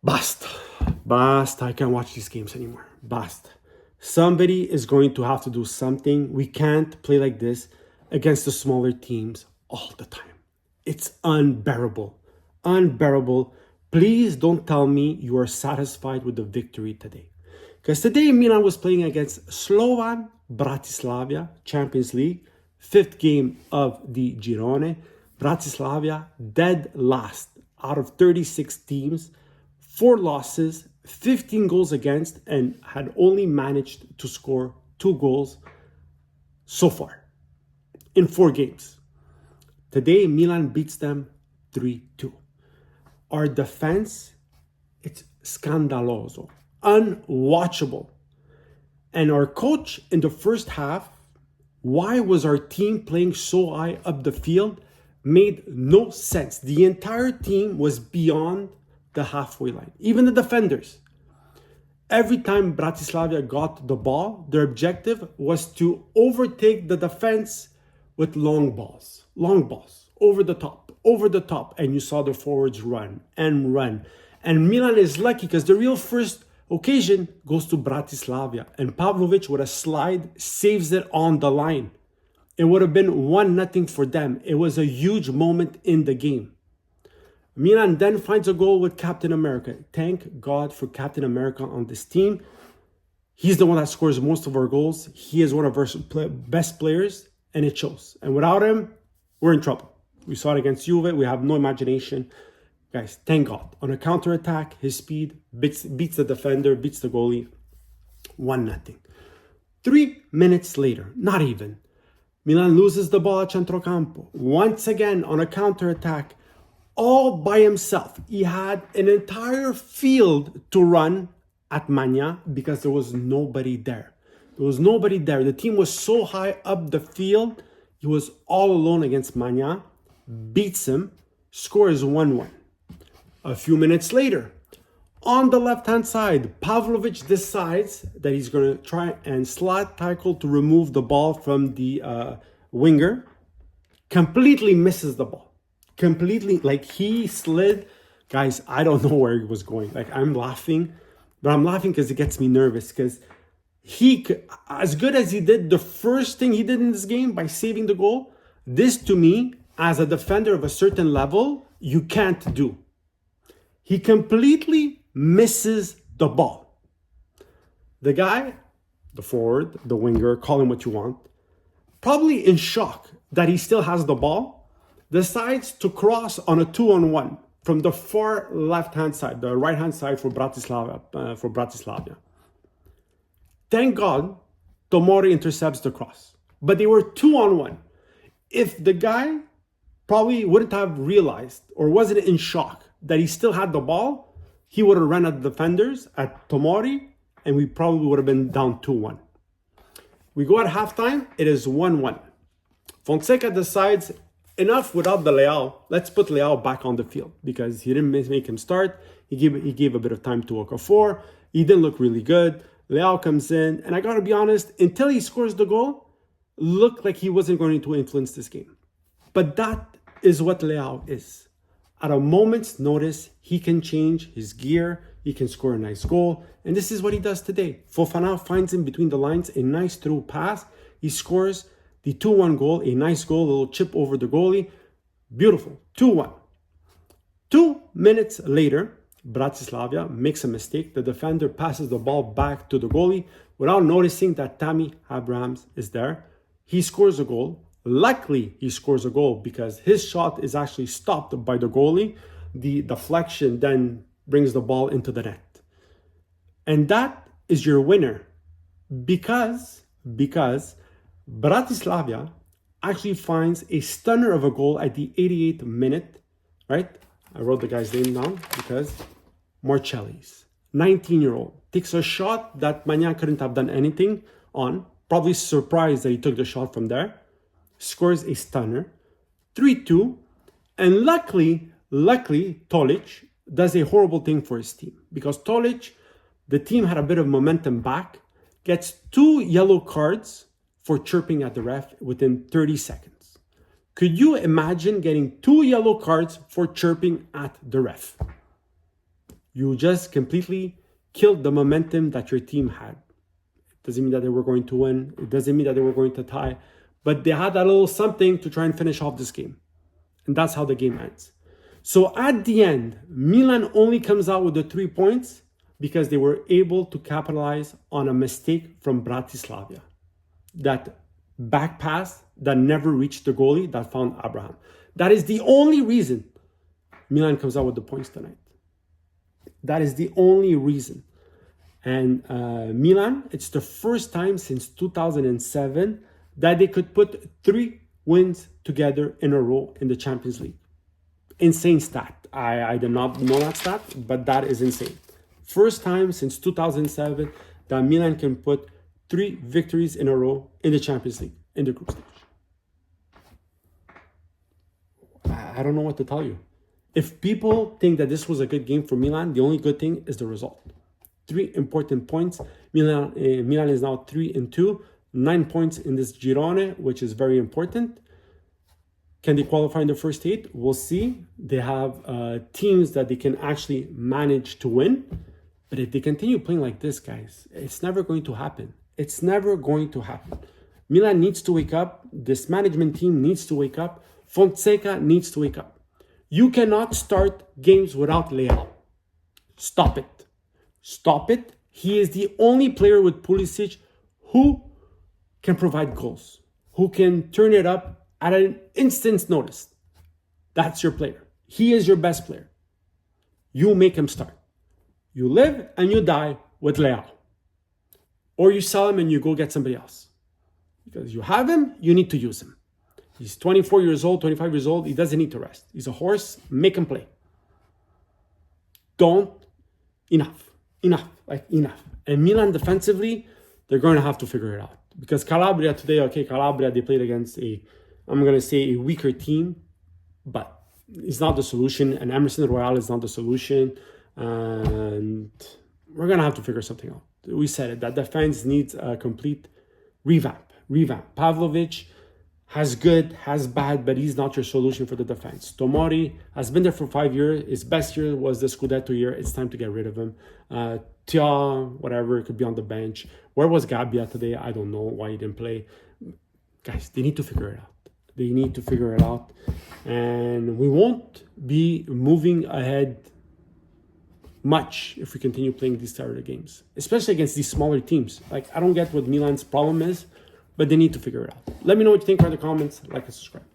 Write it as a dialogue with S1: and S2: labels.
S1: Basta. Basta. I can't watch these games anymore. Basta. Somebody is going to have to do something. We can't play like this against the smaller teams all the time. It's unbearable. Unbearable. Please don't tell me you are satisfied with the victory today. Because today Milan was playing against Slovan Bratislava, Champions League, fifth game of the Girone. Bratislava dead last out of 36 teams, 4 losses, 15 goals against, and had only managed to score 2 goals so far in 4 games. Today, Milan beats them 3-2. Our defense, it's scandaloso, unwatchable. And our coach in the first half, why was our team playing so high up the field? Made no sense. The entire team was beyond the halfway line, even the defenders. Every time Bratislava got the ball, their objective was to overtake the defense with long balls, over the top. And you saw the forwards run and run. And Milan is lucky because the real first occasion goes to Bratislava. And Pavlovic, with a slide, saves it on the line. It would have been 1-0 for them. It was a huge moment in the game. Milan then finds a goal with Captain America. Thank God for Captain America on this team. He's the one that scores most of our goals. He is one of our best players, and it shows. And without him, we're in trouble. We saw it against Juve. We have no imagination. Guys, thank God. On a counter-attack, his speed beats the defender, beats the goalie. 1-0. 3 minutes later, not even, Milan loses the ball at Centrocampo. Once again, on a counter-attack, all by himself. He had an entire field to run at Magna because there was nobody there. There was nobody there. The team was so high up the field. He was all alone against Magna, beats him, scores 1-1. A few minutes later, on the left-hand side, Pavlovic decides that he's going to try and slot tackle to remove the ball from the winger. Completely misses the ball. Completely, like he slid. Guys, I don't know where he was going. Like, I'm laughing, but I'm laughing because it gets me nervous because he, as good as he did the first thing he did in this game by saving the goal, this to me, as a defender of a certain level, you can't do. He completely misses the ball. The guy, the forward, the winger, call him what you want, probably in shock that he still has the ball, decides to cross on a 2-on-1 from the far left-hand side, the right-hand side for Bratislava. Thank God, Tomori intercepts the cross. But they were 2-on-1. If the guy probably wouldn't have realized or wasn't in shock that he still had the ball, he would have run at the defenders, at Tomori, and we probably would have been down 2-1. We go at halftime, it is 1-1. Fonseca decides, enough without the Leao. Let's put Leao back on the field because he didn't make him start. He gave a bit of time to Okafor. He didn't look really good. Leao comes in, and I got to be honest, until he scores the goal, looked like he wasn't going to influence this game. But that is what Leao is. At a moment's notice, he can change his gear. He can score a nice goal. And this is what he does today. Fofana finds him between the lines, a nice through pass. He scores the 2-1 goal, a nice goal, a little chip over the goalie. Beautiful, 2-1. 2 minutes later, Bratislava makes a mistake. The defender passes the ball back to the goalie without noticing that Tammy Abrahams is there. He scores a goal. Luckily, he scores a goal because his shot is actually stopped by the goalie. The deflection then brings the ball into the net. And that is your winner because Bratislava actually finds a stunner of a goal at the 88th minute, right? I wrote the guy's name down because Marcelli's 19-year-old takes a shot that Magnan couldn't have done anything on. Probably surprised that he took the shot from there. Scores a stunner, 3-2. And luckily, Tolic does a horrible thing for his team because Tolic, the team had a bit of momentum back, gets 2 yellow cards for chirping at the ref within 30 seconds. Could you imagine getting 2 yellow cards for chirping at the ref? You just completely killed the momentum that your team had. It doesn't mean that they were going to win. It doesn't mean that they were going to tie. But they had that little something to try and finish off this game. And that's how the game ends. So at the end, Milan only comes out with the 3 points because they were able to capitalize on a mistake from Bratislava. That back pass that never reached the goalie that found Abraham. That is the only reason Milan comes out with the points tonight. That is the only reason. And Milan, it's the first time since 2007 that they could put 3 wins together in a row in the Champions League. Insane stat. I did not know that stat, but that is insane. First time since 2007 that Milan can put 3 victories in a row in the Champions League, in the group stage. I don't know what to tell you. If people think that this was a good game for Milan, the only good thing is the result. 3 important points. Milan is now 3-2, 9 points in this Girone, which is very important. Can they qualify in the first 8? We'll see. They have teams that they can actually manage to win. But if they continue playing like this, guys, it's never going to happen. It's never going to happen. Milan needs to wake up. This management team needs to wake up. Fonseca needs to wake up. You cannot start games without Leao. Stop it. Stop it. He is the only player with Pulisic who can provide goals, who can turn it up at an instant's notice. That's your player. He is your best player. You make him start. You live and you die with Leao. Or you sell him and you go get somebody else. Because you have him, you need to use him. He's 24 years old, 25 years old. He doesn't need to rest. He's a horse. Make him play. Enough. And Milan defensively, they're going to have to figure it out. Because Calabria today, they played against I'm going to say a weaker team. But it's not the solution. And Emerson Royale is not the solution. And we're going to have to figure something out. We said it. That defense needs a complete revamp. Pavlovic has good, has bad, but he's not your solution for the defense. Tomori has been there for 5 years. His best year was the Scudetto year. It's time to get rid of him. Tia, whatever, could be on the bench. Where was Gabbia today? I don't know why he didn't play. Guys, they need to figure it out. And we won't be moving ahead much if we continue playing these Saturday games, especially against these smaller teams. I don't get what Milan's problem is, but they need to figure it out. Let me know what you think in the comments. Like and subscribe.